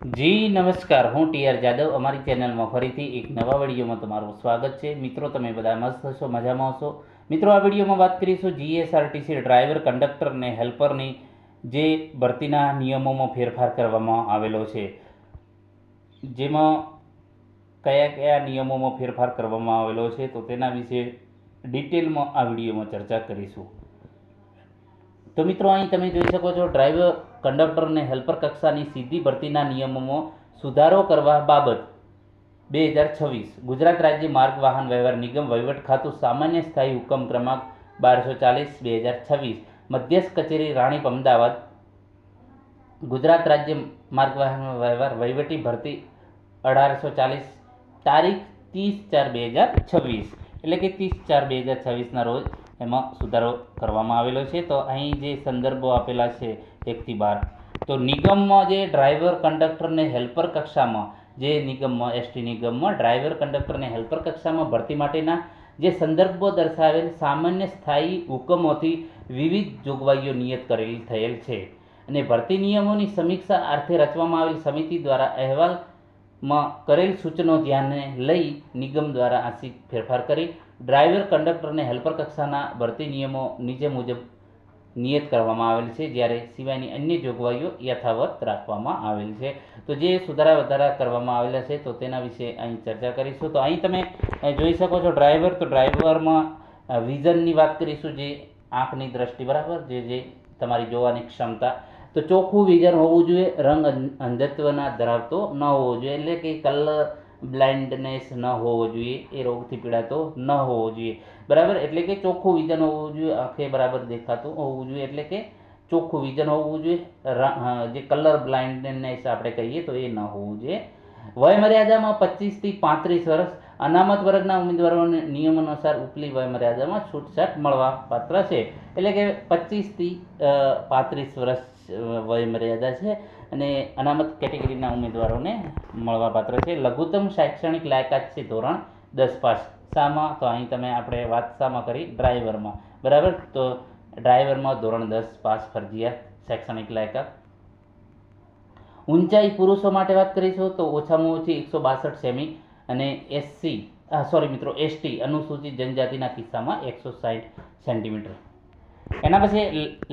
જી નમસ્કાર, હું ટીઆર જાદવ અમારી ચેનલમાં ફરીથી એક નવા વિડીયોમાં તમારું સ્વાગત છે। મિત્રો, તમે બધા મસ્ત હશો, મજામાં હશો। મિત્રો, આ વિડીયોમાં વાત કરીશું જીએસઆરટીસી ડ્રાઈવર, કંડક્ટર અને હેલ્પરની જે ભરતીના નિયમોમાં ફેરફાર કરવામાં આવેલો છે, જેમાં કયા કયા નિયમોમાં ફેરફાર કરવામાં આવેલો છે, તો તેના વિશે ડિટેલમાં આ વિડીયોમાં ચર્ચા કરીશું। તો મિત્રો, અહીં તમે જોઈ શકો છો, ડ્રાઈવર, કંડક્ટર અને હેલ્પર કક્ષાની સીધી ભરતીના નિયમોમાં સુધારો કરવા બાબત 2026 ગુજરાત રાજ્ય માર્ગ વાહન વ્યવહાર નિગમ વહીવટ ખાતું સામાન્ય સ્થાયી હુકમ ક્રમાંક 1240/2026 મધ્યસ્થ કચેરી રાણીપ અમદાવાદ ગુજરાત રાજ્ય માર્ગ વાહન વ્યવહાર વહીવટી ભરતી 1840 તારીખ 30/4/2026 એટલે કે 30/4/2026 રોજ એમાં સુધારો કરવામાં આવેલો છે। તો અહીં જે સંદર્ભો આપેલા છે 1 થી 12, તો નિગમમાં જે ડ્રાઈવર, કંડક્ટર અને હેલ્પર કક્ષામાં જે નિગમમાં એસટી નિગમમાં ડ્રાઈવર, કંડક્ટર અને હેલ્પર કક્ષામાં ભરતી માટેના જે સંદર્ભો દર્શાવેલ સામાન્ય સ્થાયી હુકમોથી વિવિધ જોગવાઈઓ નિયત કરેલી થયેલ છે અને ભરતી નિયમોની સમીક્ષા અર્થે રચવામાં આવેલ સમિતિ દ્વારા અહેવાલમાં કરેલ સૂચનો ધ્યાને લઈ નિગમ દ્વારા આંશિક ફેરફાર કરી ડ્રાઈવર, કંડક્ટર અને હેલ્પર કક્ષાના ભરતી નિયમો નીચે મુજબ નિયત કરવામાં આવેલ છે, જ્યારે સિવાયની અન્ય જોગવાઈઓ યથાવત રાખવામાં આવેલ છે। તો જે સુધારા વધારા કરવામાં આવેલા છે, તો તેના વિશે અહીં ચર્ચા કરીશું। તો અહીં તમે જોઈ શકો છો ડ્રાઈવર, તો ડ્રાઈવરમાં વિઝનની વાત કરીશું, જે આંખની દ્રષ્ટિ, બરાબર, જે તમારી જોવાની ક્ષમતા, તો ચોખ્ખું વિઝન હોવું જોઈએ, રંગ અંધત્વના ધરાવતો ન હોવો જોઈએ, એટલે કે કલર બ્લાઇન્ડનેસ ન હોવો જોઈએ, એ રોગથી પીડાતો ન હોવો જોઈએ, બરાબર, એટલે કે ચોખ્ખું વિઝન હોવું જોઈએ, આંખે બરાબર દેખાતું હોવું જોઈએ, એટલે કે ચોખ્ખું વિઝન હોવું જોઈએ। જે કલર બ્લાઇન્ડનેસ આપણે કહીએ તો એ ન હોવું જોઈએ। વયમર્યાદામાં 25 થી 35 વર્ષ, અનામત વર્ગના ઉમેદવારોને નિયમ અનુસાર ઉપલી વયમર્યાદામાં છૂટછાટ મળવા પાત્ર છે, એટલે કે 25 થી 35 વર્ષ વયમર્યાદા છે અને અનામત કેટેગરીના ઉમેદવારોને મળવા પાત્ર છે। લઘુત્તમ શૈક્ષણિક લાયકાત છે ધોરણ 10 પાસ। શામાં? તો અહીં તમે આપણે વાત શામાં કરી? ડ્રાઈવરમાં, બરાબર, તો ડ્રાઈવરમાં ધોરણ 10 પાસ ફરજિયાત શૈક્ષણિક લાયકાત। ઊંચાઈ પુરુષો માટે વાત કરીશું તો ઓછામાં ઓછી 162 સેમી અને એસટી અનુસૂચિત જનજાતિના કિસ્સામાં 160 સેન્ટીમીટર। એના પછી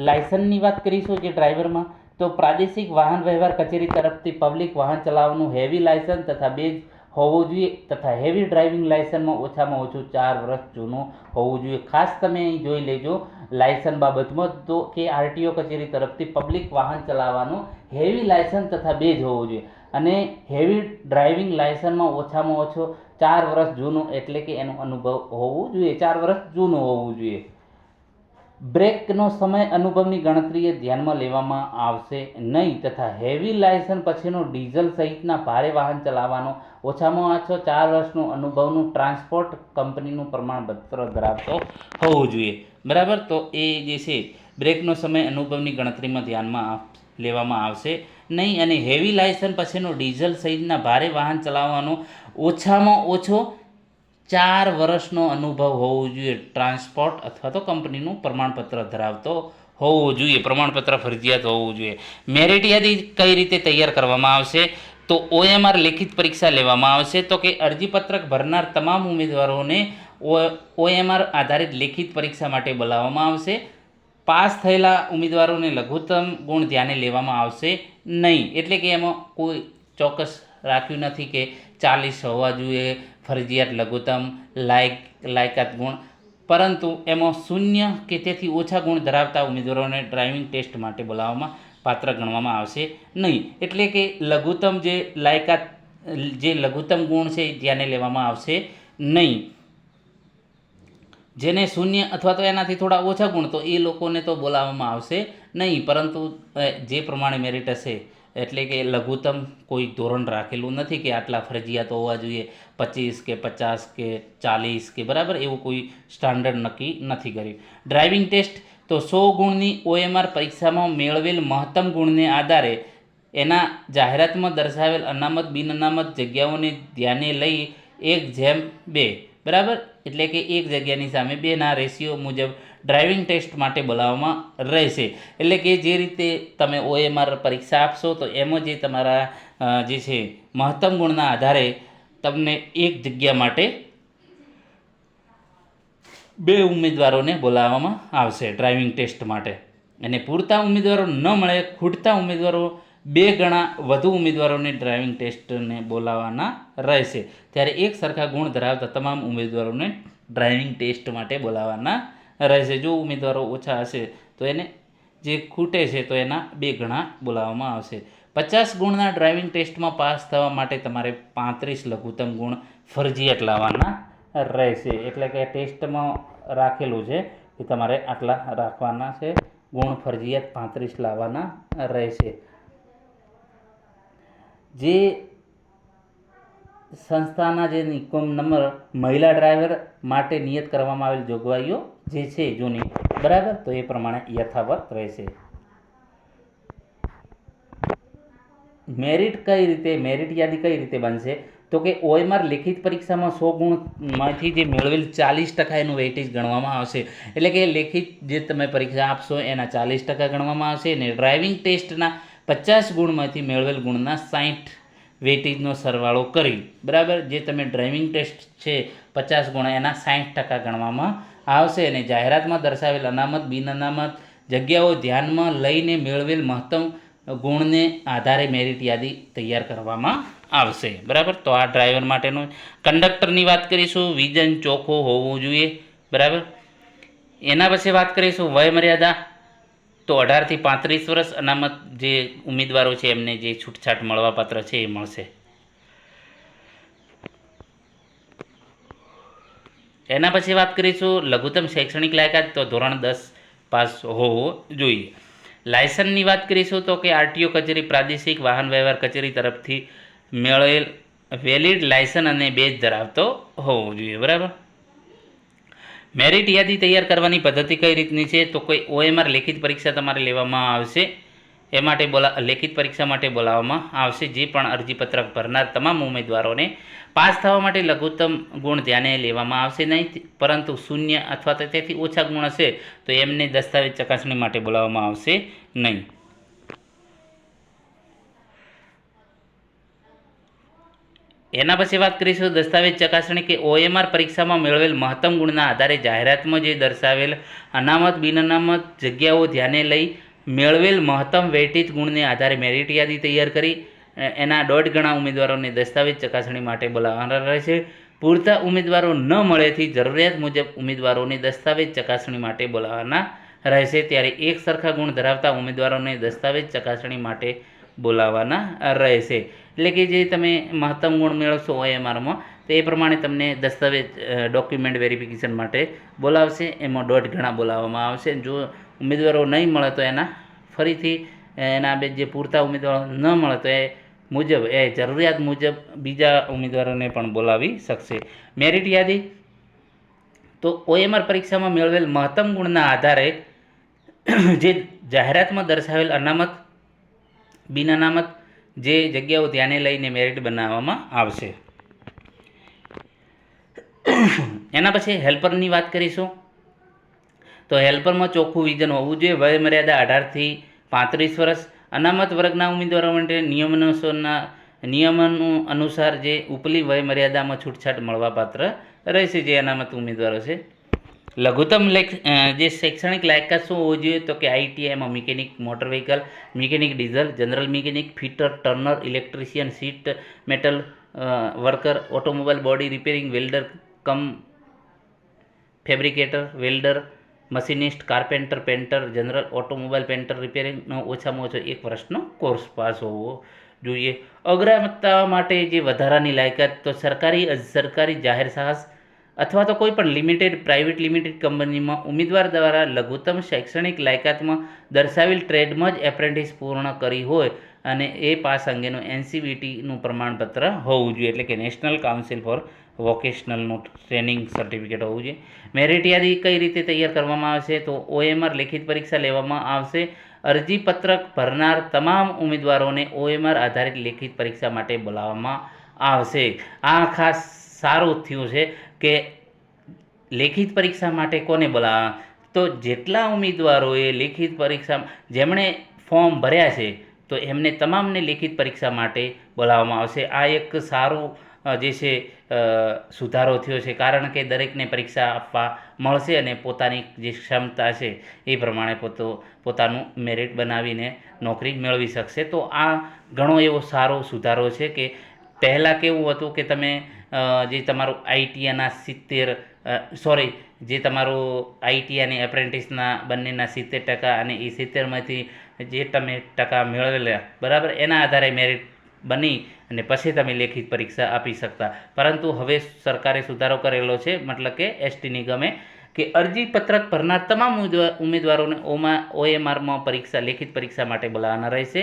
લાયસન્સની વાત કરીશું જે ડ્રાઈવરમાં, તો પ્રાદેશિક વાહન વ્યવહાર કચેરી તરફથી પબ્લિક વાહન ચલાવવાનું હેવી લાયસન્સ તથા બેજ હોવું જોઈએ તથા હેવી ડ્રાઇવિંગ લાયસન્સમાં ઓછામાં ઓછું 4 વર્ષ જૂનું હોવું જોઈએ। ખાસ તમે અહીં જોઈ લેજો લાયસન્સ બાબતમાં, તો કે આરટીઓ કચેરી તરફથી પબ્લિક વાહન ચલાવવાનું હેવી લાયસન્સ તથા બેજ હોવું જોઈએ અને હેવી ડ્રાઇવિંગ લાયસન્સમાં ઓછામાં ઓછો 4 વર્ષ જૂનું, એટલે કે એનો અનુભવ હોવું જોઈએ, 4 વર્ષ જૂનું હોવું જોઈએ। બ્રેકનો સમય અનુભવની ગણતરીએ ધ્યાનમાં લેવામાં આવશે નહીં તથા હેવી લાયસન્સ પછીનો ડીઝલ સહિતના ભારે વાહન ચલાવવાનો ઓછામાં ઓછો 4 વર્ષનો અનુભવનું ટ્રાન્સપોર્ટ કંપનીનું પ્રમાણપત્ર ધરાવતો હોવું જોઈએ, બરાબર। તો એ જે છે બ્રેકનો સમય અનુભવની ગણતરીમાં ધ્યાનમાં લેવામાં આવશે નહીં અને હેવી લાયસન્સ પછીનો ડીઝલ સહિતના ભારે વાહન ચલાવવાનો ઓછામાં ઓછો 4 વર્ષનો અનુભવ હોવો જોઈએ, ટ્રાન્સપોર્ટ અથવા તો કંપનીનું પ્રમાણપત્ર ધરાવતો હોવો જોઈએ, પ્રમાણપત્ર ફરજિયાત હોવું જોઈએ। મેરિટ યાદી કઈ રીતે તૈયાર કરવામાં આવશે? તો ઓએમઆર લેખિત પરીક્ષા લેવામાં આવશે, તો કે અરજીપત્રક ભરનાર તમામ ઉમેદવારોને ઓએમઆર આધારિત લેખિત પરીક્ષા માટે બોલાવવામાં આવશે। પાસ થયેલા ઉમેદવારોને લઘુત્તમ ગુણ ધ્યાને લેવામાં આવશે નહીં, એટલે કે એમાં કોઈ ચોક્કસ રાખ્યું નથી કે 40 હોવા જોઈએ ફરજિયાત લઘુત્તમ લાયકાત ગુણ, પરંતુ એમાં 0 કે તેથી ઓછા ગુણ ધરાવતા ઉમેદવારોને ડ્રાઇવિંગ ટેસ્ટ માટે બોલાવવામાં પાત્ર ગણવામાં આવશે નહીં, એટલે કે લઘુત્તમ જે લાયકાત, જે લઘુત્તમ ગુણ છે એ ધ્યાને લેવામાં આવશે નહીં। જેને 0 અથવા તો એનાથી થોડા ઓછા ગુણ, તો એ લોકોને તો બોલાવવામાં આવશે નહીં, પરંતુ જે પ્રમાણે મેરિટ હશે, એટલે કે લઘુત્તમ કોઈ ધોરણ રાખેલું નથી કે આટલા ફરજિયાત હોવા જોઈએ, 25 કે 50 કે 40 કે, બરાબર, એવું કોઈ સ્ટાન્ડર્ડ નક્કી નથી કર્યું। ડ્રાઇવિંગ ટેસ્ટ, તો 100 ગુણની ઓએમઆર પરીક્ષામાં મેળવેલ મહત્તમ ગુણને આધારે એના જાહેરાતમાં દર્શાવેલ અનામત બિન અનામત જગ્યાઓને ધ્યાને લઈ 1:2, બરાબર, એટલે કે 1 જગ્યાની સામે 2ના રેશિયો મુજબ ડ્રાઇવિંગ ટેસ્ટ માટે બોલાવવામાં રહેશે. એટલે કે જે રીતે તમે OMR પરીક્ષા આપશો તો એમાં જે તમારા જે છે મહત્તમ ગુણના આધારે તમને એક જગ્યા માટે 2 ઉમેદવારોને બોલાવવામાં આવશે ડ્રાઇવિંગ ટેસ્ટ માટે. અને પૂરતા ઉમેદવારો ન મળે, ખૂટતા ઉમેદવારો 2 ગણા વધુ ઉમેદવારોને ડ્રાઇવિંગ ટેસ્ટને બોલાવવાના રહેશે. ત્યારે એક સરખા ગુણ ધરાવતા તમામ ઉમેદવારોને ડ્રાઇવિંગ ટેસ્ટ માટે બોલાવવાના રહેશે. જો ઉમેદવારો ઓછા હશે તો એને જે ખૂટે છે તો એના 2 ગણા બોલાવવામાં આવશે. 50 ગુણના ડ્રાઇવિંગ ટેસ્ટમાં પાસ થવા માટે તમારે 35 લઘુત્તમ ગુણ ફરજિયાત લાવવાના રહેશે. એટલે કે ટેસ્ટમાં રાખેલું છે કે તમારે આટલા રાખવાના છે, ગુણ ફરજિયાત 35 લાવવાના રહેશે. જે સંસ્થાના જે નિયમ નંબર મહિલા ડ્રાઈવર માટે નિયત કરવામાં આવેલ જોગવાઈઓ જે છે જૂની, બરાબર, તો એ પ્રમાણે યથાવત રહેશે. મેરિટ યાદી કઈ રીતે બનશે? તો કે OMR લેખિત પરીક્ષામાં 100 ગુણમાંથી જે મેળવેલ 40% એનું વેઇટેજ ગણવામાં આવશે. એટલે કે લેખિત જે તમે પરીક્ષા આપશો એના 40% ગણવામાં આવશે અને ડ્રાઇવિંગ ટેસ્ટના 50 ગુણમાંથી મેળવેલ ગુણના 60 વેઇટેજનો સરવાળો કરી, બરાબર, જે તમે ડ્રાઇવિંગ ટેસ્ટ છે 50 ગુણ એના 60% ગણવામાં આવશે. અને જાહેરાતમાં દર્શાવેલ અનામત બિન અનામત જગ્યાઓ ધ્યાનમાં લઈને મેળવેલ મહત્તમ ગુણને આધારે મેરિટ યાદી તૈયાર કરવામાં આવશે. બરાબર, તો આ ડ્રાઈવર માટેનું. કંડક્ટરની વાત કરીશું. વિઝન ચોખ્ખો હોવું જોઈએ, બરાબર. એના પછી વાત કરીશું વયમર્યાદા. તો 18 થી 35 વર્ષ અનામત જે ઉમેદવારો છે એમને જે છૂટછાટ મળવાપાત્ર છે એ મળશે. એના પછી વાત કરીશું લઘુત્તમ શૈક્ષણિક લાયકાત. તો ધોરણ 10 પાસ હોવો જોઈએ. લાયસન્સની વાત કરીશું તો કે RTO કચેરી, પ્રાદેશિક વાહન વ્યવહાર કચેરી તરફથી મેળવેલ વેલિડ લાયસન્સ અને બેજ ધરાવતો હોવો જોઈએ, બરાબર. મેરિટ યાદી તૈયાર કરવાની પદ્ધતિ કઈ રીતની છે? તો કોઈ OMR લેખિત પરીક્ષા તમારે લેવામાં આવશે. એ માટે લેખિત પરીક્ષા માટે બોલાવવામાં આવશે. જે પણ અરજીપત્રક ભરનાર તમામ ઉમેદવારોને પાસ થવા માટે લઘુત્તમ ગુણ ધ્યાને લેવામાં આવશે નહીં, પરંતુ 0 અથવા તો તેથી ઓછા ગુણ હશે તો એમને દસ્તાવેજ ચકાસણી માટે બોલાવવામાં આવશે નહીં. એના પછી વાત કરીશું દસ્તાવેજ ચકાસણી કે OMR પરીક્ષામાં મેળવેલ મહત્તમ ગુણના આધારે જાહેરાતમાં જે દર્શાવેલ અનામત બિન અનામત જગ્યાઓ ધ્યાને લઈ મેળવેલ મહત્તમ વેઇટેજ ગુણને આધારે મેરિટ યાદી તૈયાર કરી એના 1.5 ગણા ઉમેદવારોને દસ્તાવેજ ચકાસણી માટે બોલાવવાના રહેશે. પૂરતા ઉમેદવારો ન મળેથી જરૂરિયાત મુજબ ઉમેદવારોને દસ્તાવેજ ચકાસણી માટે બોલાવવાના રહેશે. ત્યારે એક સરખા ગુણ ધરાવતા ઉમેદવારોને દસ્તાવેજ ચકાસણી માટે બોલાવવાના રહેશે. એટલે કે જે તમે મહત્તમ ગુણ મેળવશો OMRમાં તો એ પ્રમાણે તમને દસ્તાવેજ ડોક્યુમેન્ટ વેરિફિકેશન માટે બોલાવશે. એમાં 1.5 ગણા બોલાવવામાં આવશે. જો ઉમેદવારો નહીં મળે તો એના ફરીથી એના જે પૂરતા ઉમેદવારો ન મળે તો એ મુજબ જરૂરિયાત મુજબ બીજા ઉમેદવારોને પણ બોલાવી શકશે. મેરિટ યાદી. તો OMR પરીક્ષામાં મેળવેલ મહત્તમ ગુણના આધારે જે જાહેરાતમાં દર્શાવેલ અનામત બિન અનામત જે જગ્યાઓ ધ્યાને લઈને મેરિટ બનાવવામાં આવશે. એના પછી હેલ્પરની વાત કરીશું. તો હેલ્પરમાં ચોખ્ખું વિઝન હોવું જોઈએ. વયમર્યાદા 18 થી 35 વર્ષ. અનામત વર્ગના ઉમેદવારો માટે નિયમનો અનુસાર જે ઉપલી વયમર્યાદામાં છૂટછાટ મળવાપાત્ર રહેશે જે અનામત ઉમેદવારો છે. લઘુત્તમ જે શૈક્ષણિક લાયકાત શું હોવી જોઈએ? તો કે ITI એમાં mechanic motor vehicle, mechanic diesel, general mechanic, fitter, turner, electrician, sheet metal worker, automobile body repairing, welder cum fabricator, welder, machinist, carpenter, painter, general automobile painter રિપેરિંગનો ઓછામાં ઓછો 1 વર્ષનો કોર્સ પાસ હોવો જોઈએ. અગ્રતા માટે જે વધારાની લાયકાત તો સરકારી, અસરકારી, જાહેર સાહસ અથવા તો કોઈ પણ પ્રાઇવેટ લિમિટેડ કંપનીમાં ઉમેદવાર દ્વારા લઘુત્તમ શૈક્ષણિક લાયકાતમાં દર્શાવેલ ટ્રેડમાં જ એપ્રેન્ટિસ પૂર્ણ કરી હોય અને એ પાસ અંગેનું NCVTનું પ્રમાણપત્ર હોવું જોઈએ. એટલે કે નેશનલ કાઉન્સિલ ફોર વોકેશનલનું ટ્રેનિંગ સર્ટિફિકેટ હોવું જોઈએ. મેરિટ યાદી કઈ રીતે તૈયાર કરવામાં આવશે? તો OMR લેખિત પરીક્ષા લેવામાં આવશે. અરજીપત્રક ભરનાર તમામ ઉમેદવારોને OMR આધારિત લેખિત પરીક્ષા માટે બોલાવવામાં આવશે. આ ખાસ સારું થયું છે કે લેખિત પરીક્ષા માટે કોને બોલાવવા? તો જેટલા ઉમેદવારોએ લેખિત પરીક્ષા જેમણે ફોર્મ ભર્યા છે તો એમને તમામને લેખિત પરીક્ષા માટે બોલાવવામાં આવશે. આ એક સારું જે છે સુધારો થયો છે, કારણ કે દરેકને પરીક્ષા આપવા મળશે અને પોતાની જે ક્ષમતા છે એ પ્રમાણે પોતાનું મેરિટ બનાવીને નોકરી મેળવી શકશે. તો આ ઘણો એવો સારો સુધારો છે કે પહેલાં કેવું હતું કે તમે જે તમારું આઈટીઆઈના જે તમારું આઈટી અને એપ્રેન્ટિસના બંનેના 70% અને એ 70માંથી જે તમે ટકા મેળવેલા બરાબર એના આધારે મેરિટ બની અને પછી તમે લેખિત પરીક્ષા આપી શકતા. પરંતુ હવે સરકારે સુધારો કરેલો છે, મતલબ કે એસટી નિગમે, કે અરજીપત્રક ભરનાર તમામ ઉમેદવારોને OMRમાં લેખિત પરીક્ષા માટે બોલાવવાના રહેશે.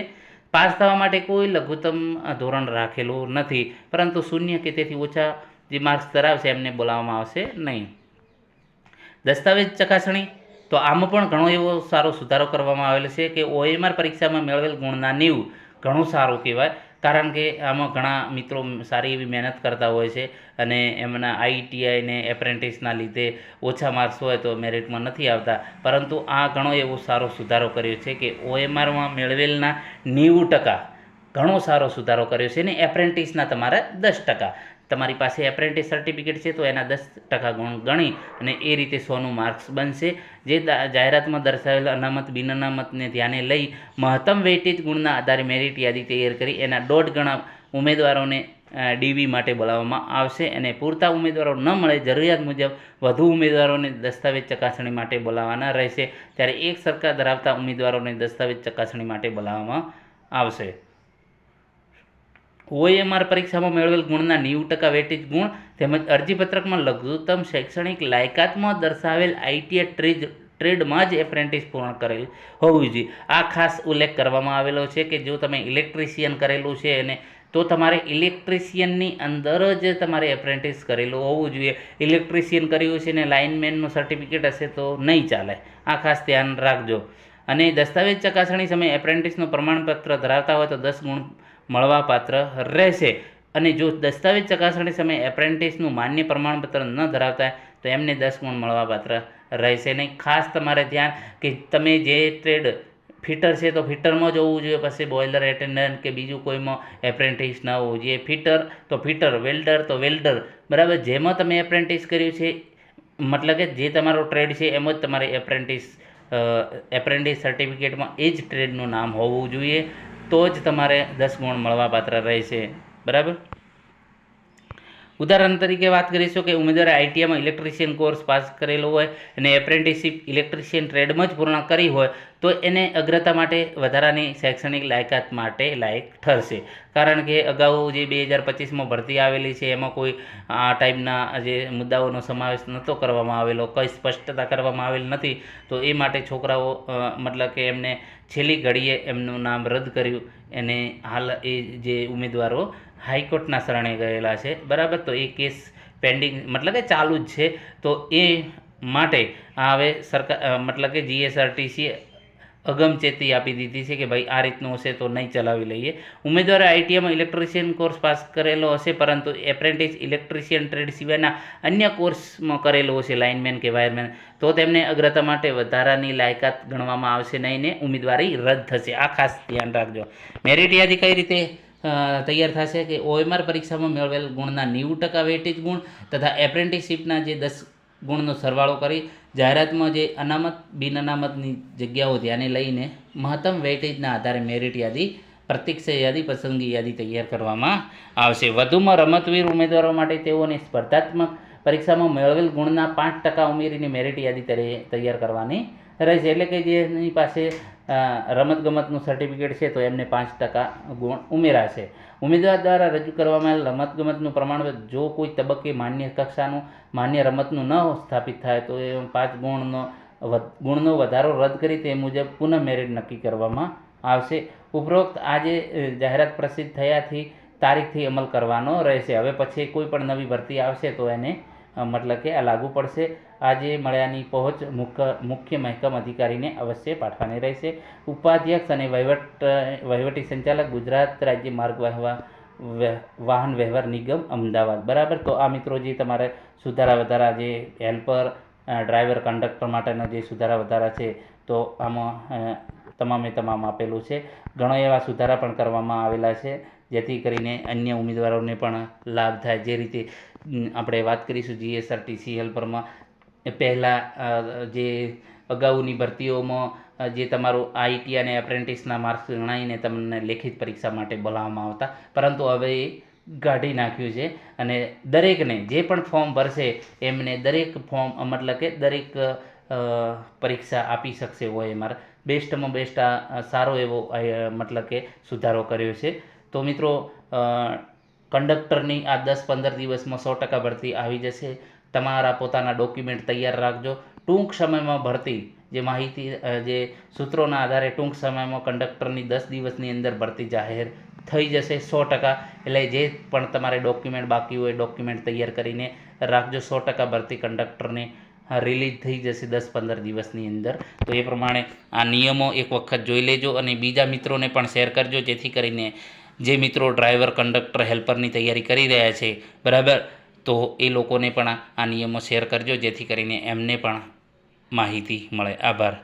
પાસ થવા માટે કોઈ લઘુત્તમ ધોરણ રાખેલું નથી, પરંતુ 0 કે તેથી ઓછા જે માર્ક્સ ધરાવશે એમને બોલાવવામાં આવશે નહીં. દસ્તાવેજ ચકાસણી, તો આમાં પણ ઘણો એવો સારો સુધારો કરવામાં આવેલો છે કે OMR પરીક્ષામાં મેળવેલ ગુણના 90 ઘણું સારું કહેવાય, કારણ કે આમાં ઘણા મિત્રો સારી એવી મહેનત કરતા હોય છે અને એમના આઈટીઆઈ ને એપ્રેન્ટિસના લીધે ઓછા માર્ક્સ હોય તો મેરિટમાં નથી આવતા. પરંતુ આ ઘણો એવો સારો સુધારો કર્યો છે કે OMRમાં મેળવેલના 90% ઘણો સારો સુધારો કર્યો છે ને એપ્રેન્ટિસના તમારા 10%. તમારી પાસે એપ્રેન્ટિસ સર્ટિફિકેટ છે તો એના 10% ગુણ ગણી અને એ રીતે 100નું માર્ક્સ બનશે. જે જાહેરાતમાં દર્શાવેલ અનામત બિન અનામતને ધ્યાને લઈ મહત્તમ વેઇટેજ ગુણના આધારે મેરિટ યાદી તૈયાર કરી એના 1.5 ગણા ઉમેદવારોને ડીવી માટે બોલાવવામાં આવશે અને પૂરતા ઉમેદવારો ન મળે જરૂરિયાત મુજબ વધુ ઉમેદવારોને દસ્તાવેજ ચકાસણી માટે બોલાવવાના રહેશે. ત્યારે એક સરકાર ધરાવતા ઉમેદવારોને દસ્તાવેજ ચકાસણી માટે બોલાવવામાં આવશે. OMR પરીક્ષામાં મેળવેલ ગુણના 90% વેટેજ ગુણ તેમજ અરજીપત્રકમાં લઘુત્તમ શૈક્ષણિક લાયકાતમાં દર્શાવેલ આઈટીઆઈ ટ્રેડમાં જ એપ્રેન્ટિસ પૂર્ણ કરેલ હોવું જોઈએ. આ ખાસ ઉલ્લેખ કરવામાં આવેલો છે કે જો તમે ઇલેક્ટ્રિશિયન કરેલું છે અને તો તમારે ઇલેક્ટ્રિશિયનની અંદર જ તમારે એપ્રેન્ટિસ કરેલું હોવું જોઈએ. ઇલેક્ટ્રિશિયન કર્યું છે ને લાઇનમેનનું સર્ટિફિકેટ હશે તો નહીં ચાલે. આ ખાસ ધ્યાન રાખજો. અને દસ્તાવેજ ચકાસણી સમયે એપ્રેન્ટિસનું પ્રમાણપત્ર ધરાવતા હોય તો 10 ગુણ મળવાપાત્ર રહેશે. અને જો દસ્તાવેજ ચકાસણી સમયે એપ્રેન્ટિસનું માન્ય પ્રમાણપત્ર ન ધરાવતા તો એમને 10 ગુણ મળવાપાત્ર રહેશે નહીં. ખાસ તમારે ધ્યાન કે તમે જે ટ્રેડ ફિટર છે તો ફિટરમાં જ હોવું જોઈએ, પછી બોઇલર એટેન્ડન્ટ કે બીજું કોઈમાં એપ્રેન્ટિસ ન હોવું જોઈએ. ફિટર તો ફિટર, વેલ્ડર તો વેલ્ડર, બરાબર. જેમાં તમે એપ્રેન્ટિસ કર્યું છે મતલબ કે જે તમારો ટ્રેડ છે એમાં જ તમારે એપ્રેન્ટિસ સર્ટિફિકેટમાં એ જ ટ્રેડનું નામ હોવું જોઈએ, તો જ તમારે 10 ગુણ મળવાપાત્ર રહેશે, બરાબર. ઉદાહરણ તરીકે વાત કરીશું કે ઉમેદવારે આઈટીઆઈમાં ઇલેક્ટ્રિશિયન કોર્સ પાસ કરેલો હોય અને એપ્રેન્ટિસશીપ ઇલેક્ટ્રિશિયન ટ્રેડમાં જ પૂર્ણ કરી હોય તો એને અગ્રતા માટે વધારાની શૈક્ષણિક લાયકાત માટે લાયક ઠરશે. કારણ કે અગાઉ જે 2025માં ભરતી આવેલી છે એમાં કોઈ આ ટાઈપના જે મુદ્દાઓનો સમાવેશ નહોતો કરવામાં આવેલો, કંઈ સ્પષ્ટતા કરવામાં આવેલ નથી. તો એ માટે છોકરાઓ મતલબ કે એમને છેલ્લી ઘડીએ એમનું નામ રદ કર્યું અને હાલ એ જે ઉમેદવારો હાઈકોર્ટના શરણે ગયેલા છે, બરાબર. તો એ કેસ પેન્ડિંગ મતલબ કે ચાલુ જ છે. તો એ માટે હવે સરકાર મતલબ કે GSRTC અગમચેતી આપી દીધી છે કે ભાઈ આ રીતનું હશે તો નહીં ચલાવી લઈએ. ઉમેદવારે આઈટીઆઈમાં ઇલેક્ટ્રિશિયન કોર્સ પાસ કરેલો હશે પરંતુ એપ્રેન્ટિસ ઇલેક્ટ્રિશિયન ટ્રેડ સિવાયના અન્ય કોર્સમાં કરેલો હશે, લાઇનમેન કે વાયરમેન, તો તેમને અગ્રતા માટે વધારાની લાયકાત ગણવામાં આવશે નહીં ને ઉમેદવારી રદ થશે. આ ખાસ ધ્યાન રાખજો. મેરિટ યાદી કઈ રીતે તૈયાર થશે કે OMR પરીક્ષામાં મેળવેલ ગુણના 90% વેટેજ ગુણ તથા એપ્રેન્ટિસશીપના જે 10 ગુણનો સરવાળો કરી જાહેરાતમાં જે અનામત બિન અનામતની જગ્યાઓ ધ્યાને લઈને મહત્તમ વેટેજના આધારે મેરિટ યાદી, પ્રત્યક્ષ યાદી, પસંદગી યાદી તૈયાર કરવામાં આવશે. વધુમાં રમતવીર ઉમેદવારો માટે તેઓને સ્પર્ધાત્મક પરીક્ષામાં મેળવેલ ગુણના 5% ઉમેરીને મેરિટ યાદી તૈયાર કરવાની રહેશે. એટલે કે જેની પાસે રમતગમતનું સર્ટિફિકેટ છે તો એમને 5% ગુણ ઉમેરાશે. ઉમેદવાર દ્વારા રજૂ કરવામાં આવેલ રમતગમતનું પ્રમાણપત્ર જો કોઈ તબક્કે માન્ય કક્ષાનું માન્ય રમતનું ન સ્થાપિત થાય તો એ 5 ગુણનો વધારો રદ કરી તે મુજબ પુનઃ મેરિટ નક્કી કરવામાં આવશે. ઉપરોક્ત આજે જાહેરાત પ્રસિદ્ધ થયાથી તારીખથી અમલ કરવાનો રહેશે. હવે પછી કોઈ પણ નવી ભરતી આવશે તો એને મતલબ કે આ લાગુ પડશે. આજે મળ્યાની પહોંચ મુખ્ય મહેકમ અધિકારીને અવશ્ય પાઠવવાની રહેશે. ઉપાધ્યક્ષ અને વહીવટી સંચાલક, ગુજરાત રાજ્ય માર્ગ વાહન વ્યવહાર નિગમ, અમદાવાદ, બરાબર. તો આ મિત્રો જે તમારે સુધારા વધારા જે હેલ્પર ડ્રાઈવર કંડક્ટર માટેના જે સુધારા વધારા છે તો આમાં તમામે તમામ આપેલું છે. ઘણા એવા સુધારા પણ કરવામાં આવેલા છે જેથી કરીને અન્ય ઉમેદવારોને પણ લાભ થાય. જે રીતે આપણે વાત કરીશું જીએસઆરટીસી હેલ્પરમાં પહેલાં જે અગાઉની ભરતીઓમાં જે તમારું આઈટી અને એપ્રેન્ટિસના માર્ક્સ ગણાવીને તમને લેખિત પરીક્ષા માટે બોલાવવામાં આવતા, પરંતુ હવે એ કાઢી નાખ્યું છે અને દરેકને જે પણ ફોર્મ ભરશે એમને દરેક ફોર્મ મતલબ કે દરેક પરીક્ષા આપી શકશે. OMR બેસ્ટમાં બેસ્ટ આ સારો એવો મતલબ કે સુધારો કર્યો છે. તો મિત્રો કંડક્ટરની આ 10-15 દિવસમાં 100% ભરતી આવી જશે. તમારા પોતાના ડોક્યુમેન્ટ તૈયાર રાખજો. ટૂંક સમયમાં ભરતી જે માહિતી જે સૂત્રોના આધારે ટૂંક સમયમાં કંડક્ટરની 10 દિવસની અંદર ભરતી જાહેર થઈ જશે 100%. એટલે જે પણ તમારે ડોક્યુમેન્ટ બાકી હોય ડોક્યુમેન્ટ તૈયાર કરીને રાખજો. 100% ભરતી કંડક્ટરની રિલીઝ થઈ જશે 10-15 દિવસની અંદર. તો એ પ્રમાણે આ નિયમો એક વખત જોઈ લેજો અને બીજા મિત્રોને પણ શેર કરજો, જેથી કરીને જે મિત્રો ડ્રાઈવર કંડક્ટર હેલ્પરની તૈયારી કરી રહ્યા છે બરાબર, તો એ લોકોને પણ આ નિયમો શેર કરજો જેથી કરીને એમને પણ માહિતી મળે. આભાર.